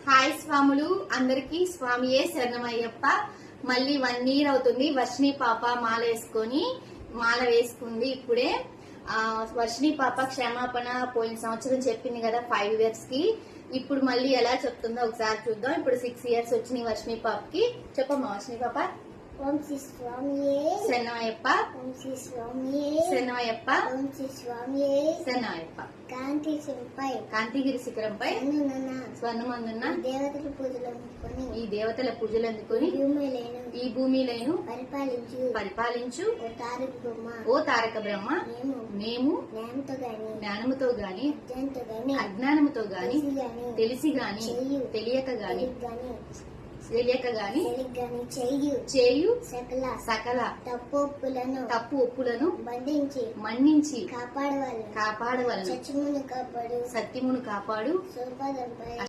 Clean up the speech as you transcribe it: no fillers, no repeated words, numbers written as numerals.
Hi స్వాములు అందరికి స్వామియే శరణమయ్యప్ప. మళ్ళీ 1 year అవుతుంది వర్షిణి పాప మాల వేసుకుంది ఇప్పుడే. వర్షిణి పాప క్షమాపణ పోయిన సంవత్సరం చెప్పింది కదా 5 years కి. ఇప్పుడు మళ్ళీ ఎలా చెప్తుందో ఒకసారి చూద్దాం. ఇప్పుడు 6 years వచ్చినాయి వర్షిణి పాపకి. చెప్పమ్మా వర్షిణి పాప. ఓం శ్రీ స్వామియే శరణమయ్యప్ప. ఓం శ్రీ స్వామియే శరణమయ్యప్ప. ఓం శ్రీ స్వామియే శరణమయ్యప్ప. కాంతిగిరి శిఖరంపై స్వర్ణమందున్న ఈ దేవతల పూజలు అందుకొని ఈ భూమిలను పరిపాలించు ఓ తారక బ్రహ్మ. మేము జ్ఞానముతో గాని అజ్ఞానముతో గాని తెలిసి గాని తెలియక గాని చేయు సకల తప్పు ఒప్పులను మన్నించి కాపాడవలను. సత్యమును కాపాడు